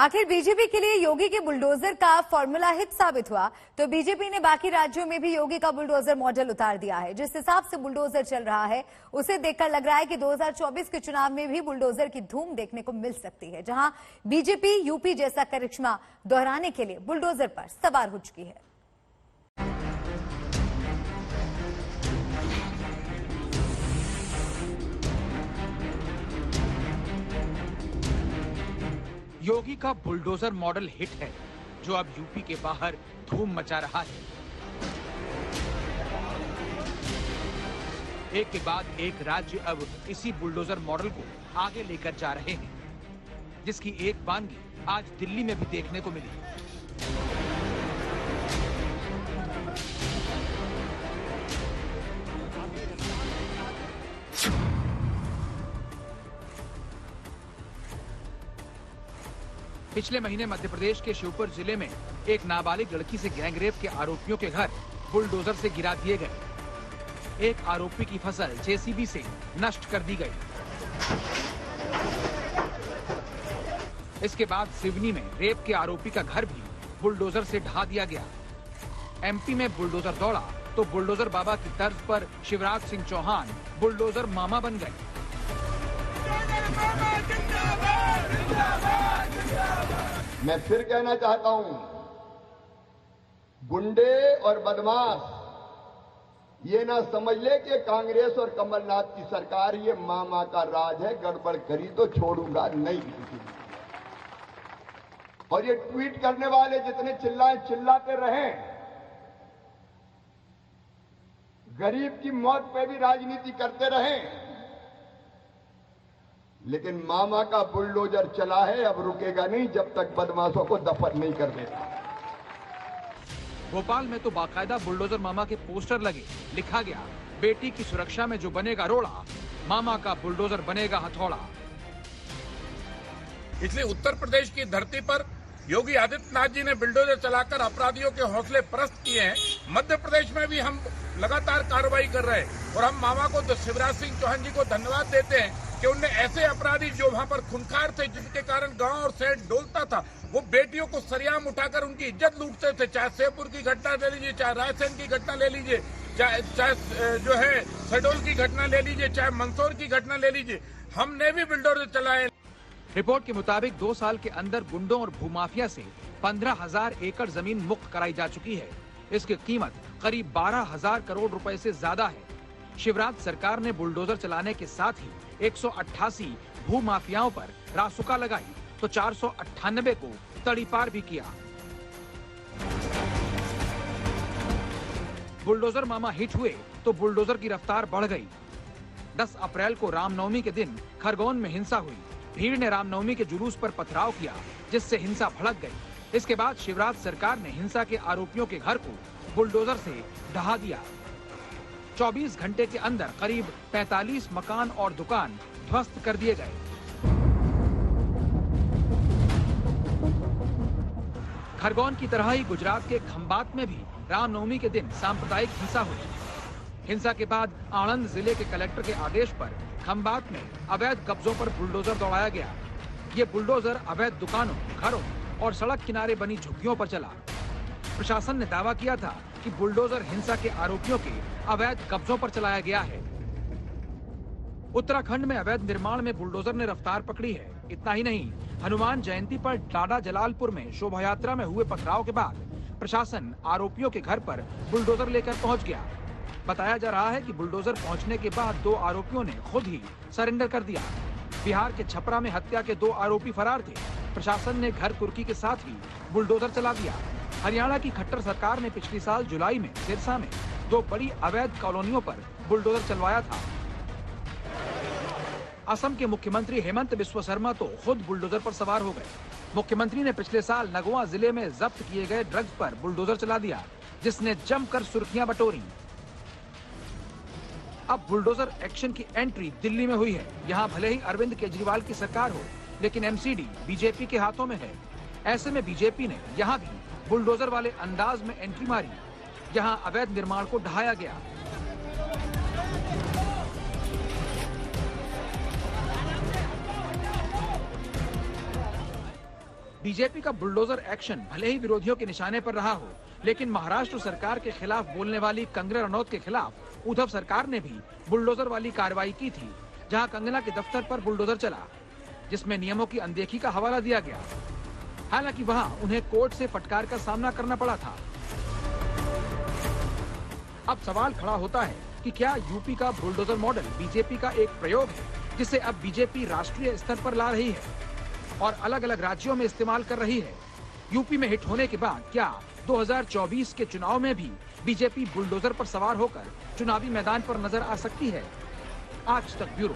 आखिर बीजेपी के लिए योगी के बुलडोजर का फॉर्मूला हिट साबित हुआ तो बीजेपी ने बाकी राज्यों में भी योगी का बुलडोजर मॉडल उतार दिया है। जिस हिसाब से बुलडोजर चल रहा है उसे देखकर लग रहा है कि 2024 के चुनाव में भी बुलडोजर की धूम देखने को मिल सकती है, जहां बीजेपी यूपी जैसा करिश्मा दोहराने के लिए बुलडोजर पर सवार हो चुकी है। योगी का बुलडोजर मॉडल हिट है जो अब यूपी के बाहर धूम मचा रहा है। एक के बाद एक राज्य अब इसी बुलडोजर मॉडल को आगे लेकर जा रहे हैं, जिसकी एक बानगी आज दिल्ली में भी देखने को मिली। पिछले महीने मध्य प्रदेश के शिवपुर जिले में एक नाबालिग लड़की से गैंगरेप के आरोपियों के घर बुलडोजर से गिरा दिए गए। एक आरोपी की फसल जेसीबी से नष्ट कर दी गई। इसके बाद सिवनी में रेप के आरोपी का घर भी बुलडोजर से ढहा दिया गया। एमपी में बुलडोजर दौड़ा तो बुलडोजर बाबा की तर्ज पर शिवराज सिंह चौहान बुलडोजर मामा बन गए। मैं फिर कहना चाहता हूं, गुंडे और बदमाश ये ना समझ ले कि कांग्रेस और कमलनाथ की सरकार ये मामा का राज है, गड़बड़ करी तो छोड़ूंगा नहीं। और ये ट्वीट करने वाले जितने चिल्लाते रहें, गरीब की मौत पे भी राजनीति करते रहें, लेकिन मामा का बुलडोजर चला है, अब रुकेगा नहीं जब तक बदमाशों को दफन नहीं कर देता। भोपाल में तो बाकायदा बुलडोजर मामा के पोस्टर लगे, लिखा गया बेटी की सुरक्षा में जो बनेगा रोड़ा, मामा का बुलडोजर बनेगा हथौड़ा। इसलिए उत्तर प्रदेश की धरती पर योगी आदित्यनाथ जी ने बुलडोजर चलाकर अपराधियों के हौसले परस्त किए हैं। मध्य प्रदेश में भी हम लगातार कार्रवाई कर रहे हैं और हम मामा को, शिवराज सिंह चौहान जी को धन्यवाद देते हैं कि उनने ऐसे अपराधी जो वहां पर खूंखार थे, जिनके कारण गांव और शहर डोलता था, वो बेटियों को सरेआम उठाकर उनकी इज्जत लूटते थे। चाहे शेरपुर की घटना ले लीजिए, चाहे रायसेन की घटना ले लीजिए, चाहे जो है शहडोल की घटना ले लीजिए, चाहे मंदसौर की घटना ले लीजिए, हमने भी बुलडोजर चलाए। रिपोर्ट के मुताबिक 2 साल के अंदर गुंडों और भूमाफिया से 15,000 एकड़ जमीन मुक्त कराई जा चुकी है। इसकी कीमत करीब 12,000 करोड़ रुपए से ज्यादा है। शिवराज सरकार ने बुलडोजर चलाने के साथ ही 188 भूमाफियाओं पर रासुका लगाई तो 498 को तड़ीपार भी किया। बुलडोजर मामा हिट हुए तो बुलडोजर की रफ्तार बढ़ गई। 10 अप्रैल को रामनवमी के दिन खरगोन में हिंसा हुई। भीड़ ने रामनवमी के जुलूस पर पथराव किया, जिससे हिंसा भड़क गई। इसके बाद शिवराज सरकार ने हिंसा के आरोपियों के घर को बुलडोजर से ढहा दिया। 24 घंटे के अंदर करीब 45 मकान और दुकान ध्वस्त कर दिए गए। खरगोन की तरह ही गुजरात के खंबात में भी रामनवमी के दिन सांप्रदायिक हिंसा हुई। हिंसा के बाद आणंद जिले के कलेक्टर के आदेश पर खंबात में अवैध कब्जों पर बुलडोजर दौड़ाया गया। ये बुलडोजर अवैध दुकानों, घरों और सड़क किनारे बनी झुग्गियों पर चला। प्रशासन ने दावा किया था कि बुलडोजर हिंसा के आरोपियों के अवैध कब्जों पर चलाया गया है। उत्तराखंड में अवैध निर्माण में बुलडोजर ने रफ्तार पकड़ी है। इतना ही नहीं, हनुमान जयंती पर टाडा जलालपुर में शोभा यात्रा में हुए पथराव के बाद प्रशासन आरोपियों के घर पर बुलडोजर लेकर पहुंच गया। बताया जा रहा है कि बुलडोजर पहुंचने के बाद 2 आरोपियों ने खुद ही सरेंडर कर दिया। बिहार के छपरा में हत्या के 2 आरोपी फरार थे। प्रशासन ने घर कुर्की के साथ ही बुलडोजर चला दिया। हरियाणा की खट्टर सरकार ने पिछले साल जुलाई में सिरसा में 2 बड़ी अवैध कॉलोनियों पर बुलडोजर चलवाया था। असम के मुख्यमंत्री हेमंत बिस्वा शर्मा तो खुद बुलडोजर पर सवार हो गए। मुख्यमंत्री ने पिछले साल नगवा जिले में जब्त किए गए ड्रग्स पर बुलडोजर चला दिया, जिसने जमकर सुर्खियां बटोरी। अब बुलडोजर एक्शन की एंट्री दिल्ली में हुई है। यहाँ भले ही अरविंद केजरीवाल की सरकार हो, लेकिन एमसीडी बीजेपी के हाथों में है। ऐसे में बीजेपी ने यहाँ भी बुलडोजर वाले अंदाज में एंट्री मारी। यहाँ अवैध निर्माण को ढहाया गया। बीजेपी का बुलडोजर एक्शन भले ही विरोधियों के निशाने पर रहा हो, लेकिन महाराष्ट्र सरकार के खिलाफ बोलने वाली कंगना रनौत के खिलाफ उद्धव सरकार ने भी बुलडोजर वाली कार्रवाई की थी, जहां कंगना के दफ्तर पर बुलडोजर चला, जिसमें नियमों की अनदेखी का हवाला दिया गया। हालांकि वहां उन्हें कोर्ट से फटकार का सामना करना पड़ा था। अब सवाल खड़ा होता है कि क्या यूपी का बुलडोजर मॉडल बीजेपी का एक प्रयोग है, जिसे अब बीजेपी राष्ट्रीय स्तर पर ला रही है और अलग अलग राज्यों में इस्तेमाल कर रही है। यूपी में हिट होने के बाद क्या 2024 के चुनाव में भी बीजेपी बुलडोजर पर सवार होकर चुनावी मैदान पर नजर आ सकती है? आज तक ब्यूरो।